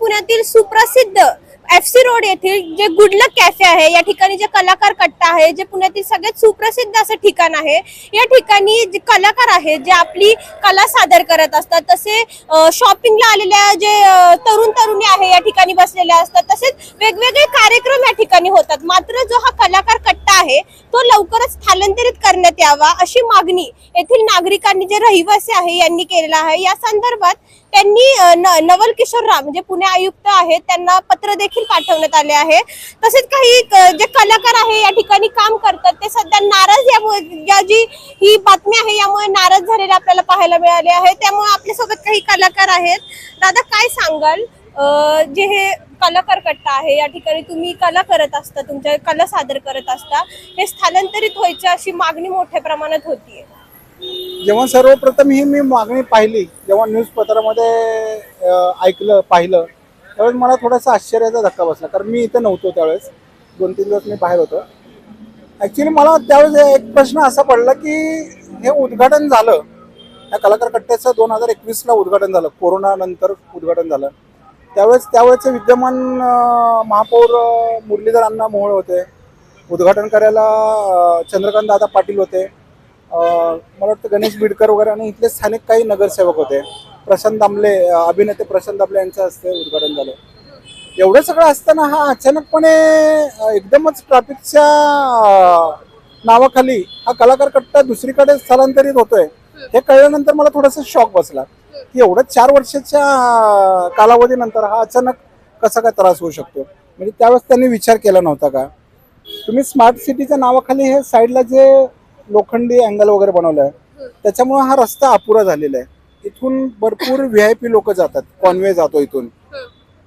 पुण्यातील सुप्रसिद्ध FC road येथील जे गुडलक कॅफे आहे, या ठिकाणी जे कलाकार कट्टा आहे, जे पुण्यातील सगळ्यात सुप्रसिद्ध असं ठिकाण आहे. या ठिकाणी जे कलाकार आहेत, जे आपली कला सादर करत असतात, तसे शॉपिंगला आलेल्या जे तरुण तरुणी आहे या ठिकाणी बसलेल्या असतात, तसेच वेगवेगळे कार्यक्रम या ठिकाणी होतात. मात्र जो हा कलाकार कट्टा आहे तो लवकरच स्थलांतरित करण्यात यावा अशी मागणी येथील नागरिकांनी, जे रहिवासी आहे, यांनी केलेला आहे. या संदर्भात त्यांनी नवल किशोर राम म्हणजे पुणे आयुक्त आहेत त्यांना पत्र देखील पाठवण्यात आले आहे. तसेच काही जे कलाकार आहे या ठिकाणी काम करतात ते सध्या नाराज या जी ही बातमी आहे यामुळे नाराज झालेले आपल्याला पाहायला मिळाले आहे. त्यामुळे आपल्यासोबत काही कलाकार आहेत. दादा, काय सांगाल, जे हे कलाकार कट्टा आहे या ठिकाणी तुम्ही कला करत असता, तुमच्या कला सादर करत असता, हे स्थलांतरित व्हायची अशी मागणी मोठ्या प्रमाणात होतीये. जेव्हा सर्वप्रथम ही मी मागणी पाहिली, जेव्हा न्यूजपेपरमध्ये पाहिलं त्यावेळेस मला थोडासा आश्चर्याचा धक्का बसला. कारण मी इथं नव्हतो त्यावेळेस, 2-3 दिवस मी बाहेर होतो. ॲक्च्युली मला त्यावेळेस एक प्रश्न असा पडला की हे उद्घाटन झालं, या कलाकार कट्ट्याचं 2021ला उद्घाटन झालं, कोरोना नंतर उद्घाटन झालं. त्यावेळेचे विद्यमान महापौर मुरलीधर अण्णा मोहोळ होते, उद्घाटन करायला चंद्रकांत दादा पाटील होते, मला वाटतं गणेश बिडकर वगैरे, आणि इथले स्थानिक काही नगरसेवक होते. प्रशांत दामले, अभिनेते प्रशांत दामले यांच्या हस्ते उद्घाटन झालं. एवढं सगळं असताना हा अचानकपणे एकदमच ट्रॅफिकच्या नावाखाली हा कलाकार कट्टा दुसरीकडे स्थलांतरित होतोय, हे कळल्यानंतर मला थोडासा शॉक बसला की एवढं 4 वर्षाच्या कालावधीनंतर हा अचानक कसा काय त्रास होऊ शकतो. म्हणजे त्यावेळेस त्यांनी विचार केला नव्हता का? तुम्ही स्मार्ट सिटीच्या नावाखाली हे साईडला जे लोखंडी अँगल वगैरे बनवलं आहे त्याच्यामुळे हा रस्ता अपुरा झालेला आहे. इथून भरपूर VIP लोक जातात, कॉन्वे जातो इथून.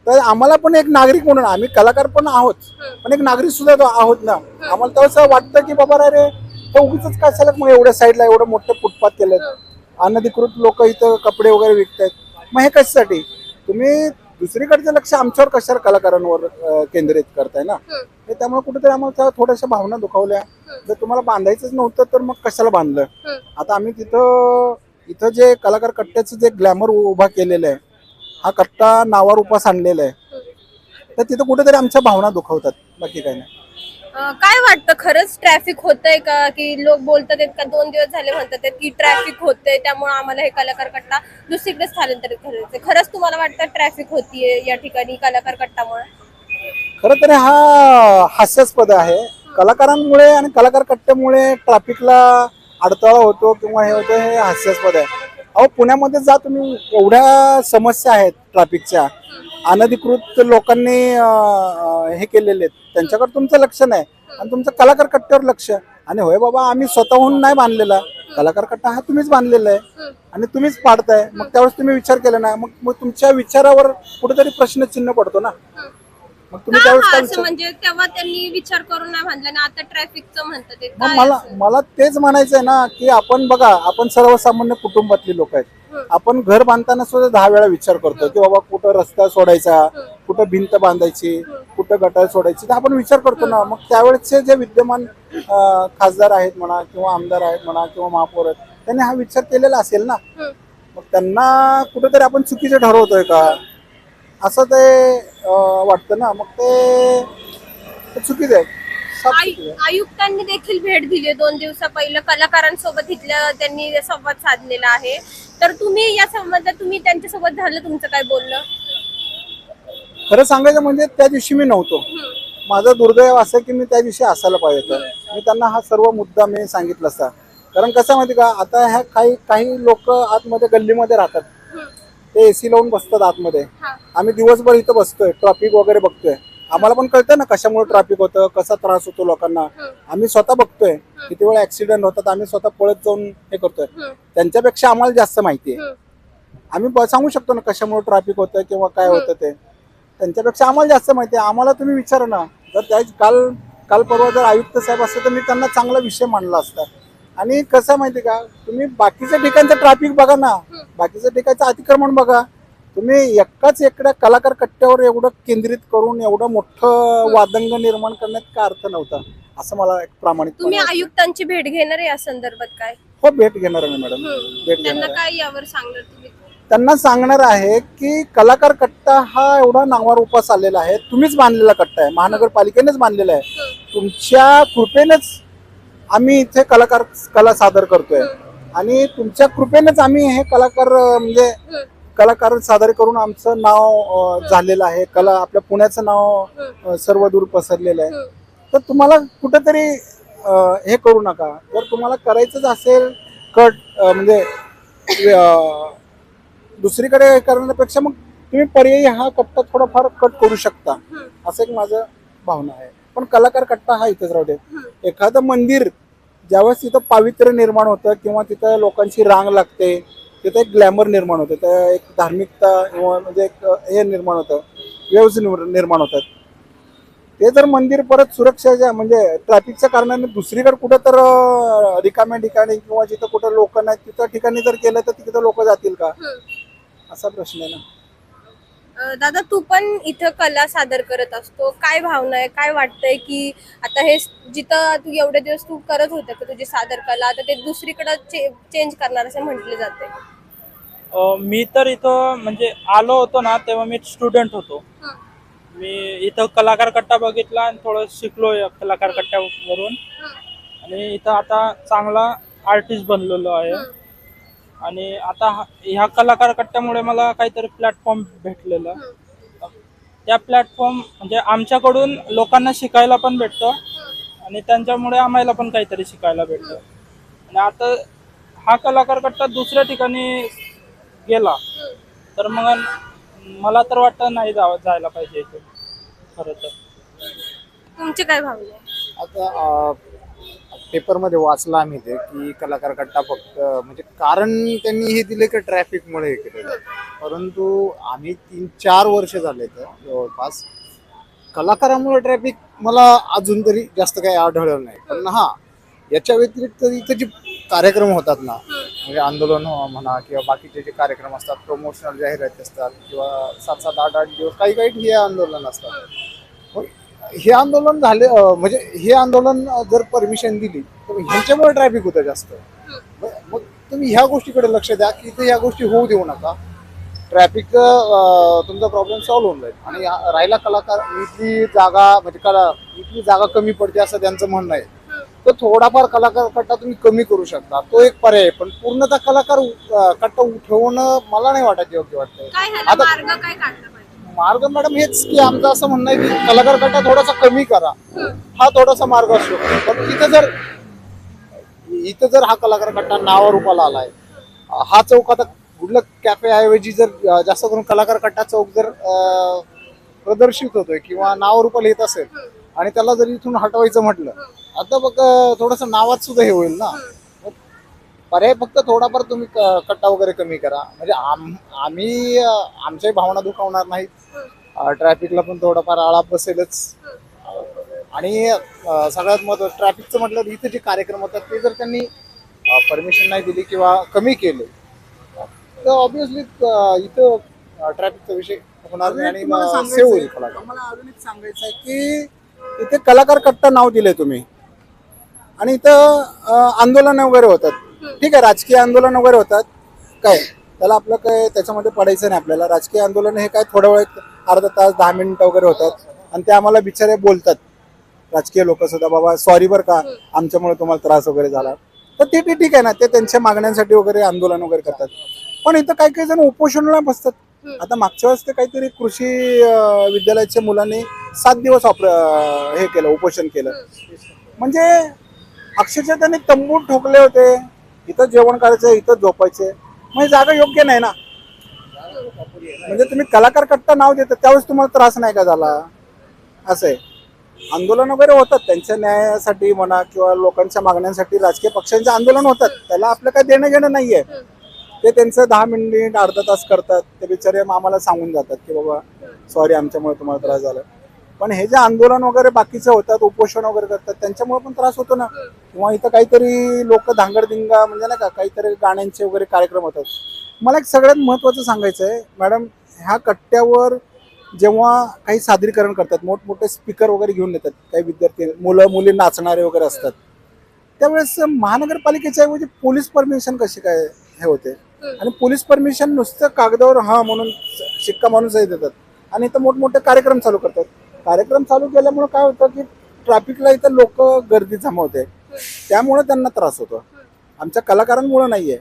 तर आम्हाला पण एक नागरिक म्हणून, आम्ही कलाकार पण आहोत पण एक नागरिक सुद्धा आहोत ना, आम्हाला तर असं वाटतं की बाबा अरे हे उगीच कशाला मग एवढ्या साईडला एवढं मोठं फुटपाथ केलं, अनधिकृत लोक इथं कपडे वगैरे विकतायत, मग हे कशासाठी? तुम्ही दुसरीकडचं लक्ष आमच्यावर कशाला कलाकारांवर केंद्रित करताय ना. त्यामुळे कुठेतरी आम्हाला थोड्याशा भावना दुखावल्या. जर तुम्हाला बांधायचंच नव्हतं तर मग कशाला बांधलं? आता आम्ही इथं जे कलाकार कट्ट्याचं जे ग्लॅमर उभा केलेलं आहे, हा कट्टा नावावर उपास आणलेला आहे, तर तिथं कुठेतरी आमच्या भावना दुखावतात, बाकी काही नाही. काय वाटतं, खरंच ट्रॅफिक होतंय का? की लोक बोलतात का 2 दिवस झाले म्हणतात की ट्रॅफिक होतंय त्यामुळे आम्हाला हे कलाकार कट्टा दुसरीकडे स्थलांतरित करायचं? खरंच तुम्हाला वाटतं ट्रॅफिक होतीये या ठिकाणी कलाकार कट्टामुळे? खरं तर हा हास्यास्पद आहे. कलाकारांमुळे आणि कलाकार कट्ट्यामुळे ट्रॅफिकला अडथळा होतो किंवा हे होतं, हे हास्यास्पद आहे. अहो, पुण्यामध्ये जा तुम्ही, एवढ्या समस्या आहेत ट्रॅफिकच्या, अनधिकृत लोकांनी हे केलेले आहेत, त्यांच्याकडे तुमचं लक्ष नाही आणि तुमचं कलाकार कट्ट्यावर लक्ष. आणि होय बाबा, आम्ही स्वतःहून नाही बांधलेला कलाकार कट्टा, हा तुम्हीच बांधलेला आहे आणि तुम्हीच पाडताय. मग त्यावेळेस तुम्ही विचार केला ना, मग तुमच्या विचारावर कुठेतरी प्रश्नचिन्ह पडतो ना. मग तुम्ही त्यावेळेस म्हणजे तेव्हा त्यांनी विचार करून नाही म्हणलं ना, आता ट्रॅफिकचं म्हणतात ते काय? मला तेच म्हणायचंय ना की आपण बघा, आपण सर्वसामान्य कुटुंबातली लोक आहेत. आपण घर बांधताना सुद्धा 10 वेळा विचार करतो की बाबा कुठं रस्ता सोडायचा, कुठं भिंत बांधायची, कुठं गटार सोडायची, तर आपण विचार करतो ना. मग त्यावेळेसचे जे विद्यमान खासदार आहेत म्हणा किंवा आमदार आहेत म्हणा किंवा महापौर आहेत, त्यांनी हा विचार केलेला असेल ना. मग त्यांना कुठेतरी आपण चुकीचं ठरवतोय का असं ते वाटतं ना. मग ते चुकीचं आहे. आयुक्तांनी देखील भेट दिली 2 दिवसा पहिलं कलाकारांसोबत, इथल्या त्यांनी संवाद साधलेला आहे. तर तुम्ही या संवादात त्यांच्यासोबत झालं तुमचं काय बोलणं? खरं सांगायचं म्हणजे त्या दिवशी मी नव्हतो. माझं दुर्दैव असं की मी त्या दिवशी असायला पाहिजे होतं. मी त्यांना हा सर्व मुद्दा मी सांगितला असता. कारण कसं माहिती का, आता ह्या काही लोक आतमध्ये गल्लीमध्ये राहतात, ते AC लावून बसतात आतमध्ये. आम्ही दिवसभर इथं बसतोय, ट्रॅफिक वगैरे बघतोय, आम्हाला पण कळतं ना कशामुळे ट्रॅफिक होतं, कसा त्रास होतो लोकांना. आम्ही स्वतः बघतोय किती वेळा ऍक्सिडेंट होतात, आम्ही स्वतः पळत जाऊन हे करतोय. त्यांच्यापेक्षा आम्हाला जास्त माहिती आहे. आम्ही सांगू शकतो ना कशामुळे ट्रॅफिक होतं किंवा काय होतं ते. त्यांच्यापेक्षा आम्हाला जास्त माहिती आहे. आम्हाला तुम्ही विचारा ना, जर काल परवा जर आयुक्त साहेब असते तर मी त्यांना चांगला विषय मांडला असता. आणि कसं माहिती का, तुम्ही बाकीच्या ठिकाणचं ट्रॅफिक बघा ना, बाकीच्या ठिकाणचं अतिक्रमण बघा. तुम्ही एका कलाकार कट्ट्यावर एवढं केंद्रित करून एवढं मोठं वादंग निर्माण करण्यात काय अर्थ नव्हता, असं मला एक प्रामाणिक. तुम्ही आयुक्तांची भेट घेणार या संदर्भात काय? हो, भेट घेणार आहे मॅडम, भेट त्यांना घेणार. काय यावर सांगणार तुम्ही? त्यांना सांगणार आहे की कलाकार कट्टा हा एवढा नावारूपास आलेला आहे, तुम्हीच बांधलेला कट्टा आहे, महानगरपालिकेनेच बांधलेला आहे, तुमच्या कृपेनेच आम्ही इथे कला सादर करतोय आणि तुमच्या कृपेनेच आम्ही हे कलाकार म्हणजे कलाकार सादर करून आमचं नाव झालेलं आहे, कला आपल्या पुण्याचं नाव सर्व दूर पसरलेलं आहे. तर तुम्हाला कुठेतरी हे करू नका. जर तुम्हाला करायचंच असेल कट म्हणजे दुसरीकडे करण्यापेक्षा मग तुम्ही पर्यायी हा कट्टा थोडाफार कट करू शकता, असं एक माझं भावना आहे. पण कलाकार कट्टा हा इथेच राहू दे. एखादं मंदिर ज्यावेळेस तिथं पावित्र्य निर्माण होतं किंवा तिथं लोकांची रांग लागते, तिथं एक ग्लॅमर निर्माण होतं, तर एक धार्मिकता किंवा म्हणजे एक हे निर्माण होतं, वेव्ज निर्माण होतात. ते जर मंदिर परत सुरक्षाच्या म्हणजे ट्रॅफिकच्या कारणाने दुसरीकडे कुठं तर रिकाम्या ठिकाणी किंवा जिथं कुठं लोक नाहीत तिथं ठिकाणी जर केलं तर तिथं लोक जातील का, असा प्रश्न आहे ना. दादा, तू पण इथं कला सादर करत असतो, काय भावना आहे, काय वाटतंय की आता हे जिथं तू एवढे दिवस तू करत होता की तुझी सादर कला आता ते दुसरीकडे चेंज करणार असं म्हटले जाते? मी तर इथं म्हणजे आलो होतो ना तेव्हा मी स्टुडंट होतो. मी इथं कलाकार कट्टा बघितला आणि थोडं शिकलो या कलाकार कट्ट्यावरून आणि इथं आता चांगला आर्टिस्ट बनलेलो आहे. आणि आता ह्या कलाकार कट्ट्यामुळे मला काहीतरी प्लॅटफॉर्म भेटलेलं. त्या प्लॅटफॉर्म म्हणजे आमच्याकडून लोकांना शिकायला पण भेटतं आणि त्यांच्यामुळे आम्हाला पण काहीतरी शिकायला भेटतं. आणि आता हा कलाकार कट्टा दुसऱ्या ठिकाणी गेला तर मग मला तर वाटतं नाही जायला पाहिजे इथे खरं तर. तुमची काय भावना आहे? आता पेपरमध्ये वाचलं आम्ही ते की कलाकार कट्टा फक्त म्हणजे कारण त्यांनी हे दिले की ट्रॅफिकमुळे हे केलेलं, परंतु आम्ही 3-4 वर्ष झाले तर जवळपास कलाकारामुळे ट्रॅफिक मला अजून तरी जास्त काही आढळलं नाही. पण हा याच्या व्यतिरिक्त इथे जे कार्यक्रम होतात ना, म्हणजे आंदोलन म्हणा किंवा बाकीचे जे कार्यक्रम असतात, प्रमोशनल जाहिराती असतात किंवा 7-7, 8-8 दिवस काही काही हे आंदोलन असतात. हे आंदोलन झाले म्हणजे हे आंदोलन जर परमिशन दिली तर ह्यांच्यामुळे ट्रॅफिक होतं जास्त. मग तुम्ही ह्या गोष्टीकडे लक्ष द्या की इथे ह्या गोष्टी होऊ देऊ नका, ट्रॅफिक तुमचा प्रॉब्लेम सॉल्व्ह होऊन जाईल. आणि राहिला कलाकार इथली जागा म्हणजे इथली जागा कमी पडते असं त्यांचं म्हणणं आहे, तर थोडाफार कलाकार कट्टा तुम्ही कमी करू शकता, तो एक पर्याय आहे. पण पूर्णतः कलाकार कट्टा उठवणं मला नाही वाटत योग्य वाटतंय. आता मार्ग काय काढला पाहिजे? मार्ग मॅडम हेच की आमचं असं म्हणणं आहे की कलाकार कट्टा थोडासा कमी करा, हा थोडासा मार्ग असू शकतो. पण इथं जर हा कलाकार कट्टा नावारूपाला आलाय, हा चौक आता गुडलक कॅफे ऐवजी जर जास्त करून कलाकार कट्टा चौक जर प्रदर्शित होतोय किंवा नावारूपाला येत असेल आणि त्याला जर इथून हटवायचं म्हटलं, आता बघ थोडस नावात सुद्धा हे होईल ना. पर्याय फक्त थोडाफार तुम्ही कट्टा वगैरे कमी करा, म्हणजे आम्ही आमच्याही भावना दुखावणार नाहीत, ट्रॅफिकला पण थोडाफार आळा बसेलच. आणि सगळ्यात महत्त्वाचं ट्रॅफिकचं म्हटलं तर इथे जे कार्यक्रम होतात ते जर त्यांनी परमिशन नाही दिली किंवा कमी केले तर ऑब्विसली इथं ट्रॅफिकचा विषय होणार नाही आणि सेव्ह होईल. मला अजून एक सांगायचं आहे की इथे कलाकार कट्टा नाव दिले तुम्ही आणि इथं आंदोलन वगैरे होतात, ठीक आहे, राजकीय आंदोलन वगैरे होतात, काय त्याला आपलं काय त्याच्यामध्ये पडायचं नाही. आपल्याला राजकीय आंदोलन हे काय थोडा वेळ अर्धा तास 10 मिनिटं वगैरे होतात आणि ते आम्हाला बिचारे बोलतात राजकीय लोक सुद्धा, बाबा सॉरी बरं का आमच्यामुळे तुम्हाला त्रास वगैरे झाला, तर ते ठीक आहे ना, ते त्यांच्या मागण्यांसाठी वगैरे आंदोलन वगैरे करतात. पण इथं काही काही जण उपोषणाला बसतात. आता मागच्या वेळेस ते काहीतरी कृषी विद्यालयाच्या मुलांनी 7 दिवस हे केलं, उपोषण केलं, म्हणजे अक्षरशः त्यांनी तंबू ठोकले होते, इथं जेवण करायचं इथं झोपायचे, म्हणजे जागा योग्य नाही ना. म्हणजे तुम्ही कलाकार कट्टा नाव देता त्यावेळेस तुम्हाला त्रास नाही का झाला, असं आहे. आंदोलन वगैरे होतात त्यांच्या न्यायासाठी म्हणा किंवा लोकांच्या मागण्यांसाठी राजकीय पक्षांचे आंदोलन होतात, त्याला आपलं काही देणं घेणं नाहीये. ते त्यांचं 10 मिनिट अर्धा तास करतात, ते बिचारे आम्हाला सांगून जातात की बाबा सॉरी आमच्यामुळे तुम्हाला त्रास झाला. पण हे जे आंदोलन वगैरे बाकीचे होतात, उपोषण वगैरे करतात, त्यांच्यामुळे पण त्रास होतो ना. किंवा इथं काहीतरी लोक धांगडधिंगा म्हणजे नाही का काहीतरी गाण्यांचे वगैरे कार्यक्रम होतात. मला एक सगळ्यात महत्त्वाचं सांगायचं आहे मॅडम, ह्या कट्ट्यावर जेव्हा काही सादरीकरण करतात, मोठमोठे स्पीकर वगैरे घेऊन येतात काही विद्यार्थी, मुलं मुली नाचणारे वगैरे असतात, त्यावेळेस महानगरपालिकेच्या ऐवजी पोलीस परमिशन कशी काय हे होते? आणि पोलीस परमिशन नुसतं कागदावर हा म्हणून शिक्का मारून सही देतात आणि इथं मोठमोठे कार्यक्रम चालू करतात. कार्यक्रम चालू केल्यामुळे काय होतं की ट्रॅफिकला इथं लोक गर्दी जमवते, त्यामुळे त्यांना त्रास होतो. आमच्या कलाकारांमुळे नाहीये.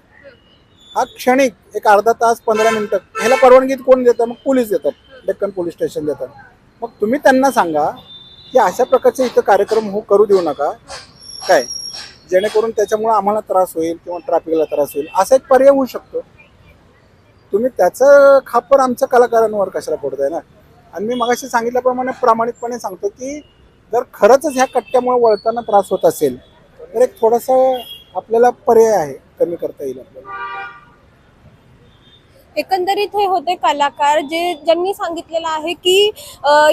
हा क्षणिक एक अर्धा तास 15 मिनिटं ह्याला परवानगी कोण देतं? मग पोलीस देतात, डेक्कन पोलीस स्टेशन देतात. मग तुम्ही त्यांना सांगा की अशा प्रकारचे इथं कार्यक्रम करू देऊ नका, काय जेणेकरून त्याच्यामुळे आम्हाला त्रास होईल किंवा ट्रॅफिकला त्रास होईल, असा एक पर्याय होऊ शकतो. तुम्ही त्याचं खापर आमच्या कलाकारांवर कशाला पडताय ना. आणि मी मगाशी सांगितल्याप्रमाणे प्रामाणिकपणे सांगतो की जर खरंच ह्या कट्ट्यामुळे वळताना त्रास होत असेल तर एक थोडासा आपल्याला पर्याय आहे, कमी करता येईल आपल्याला. एकंदरीत हे होते कलाकार ज्यांनी सांगितलेलं आहे की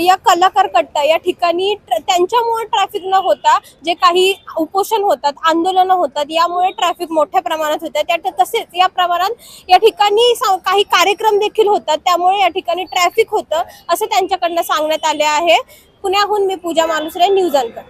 या कलाकार कट्टा या ठिकाणी त्यांच्यामुळे ट्रॅफिक न होता जे काही उपोषण होतात, आंदोलनं होतात, यामुळे ट्रॅफिक मोठ्या प्रमाणात होतात. तसेच या प्रमाणात या ठिकाणी काही कार्यक्रम देखील होतात, त्यामुळे या ठिकाणी ट्रॅफिक होतं असं त्यांच्याकडनं सांगण्यात आले आहे. पुण्याहून मी पूजा मालुसरे, न्यूज अँकर.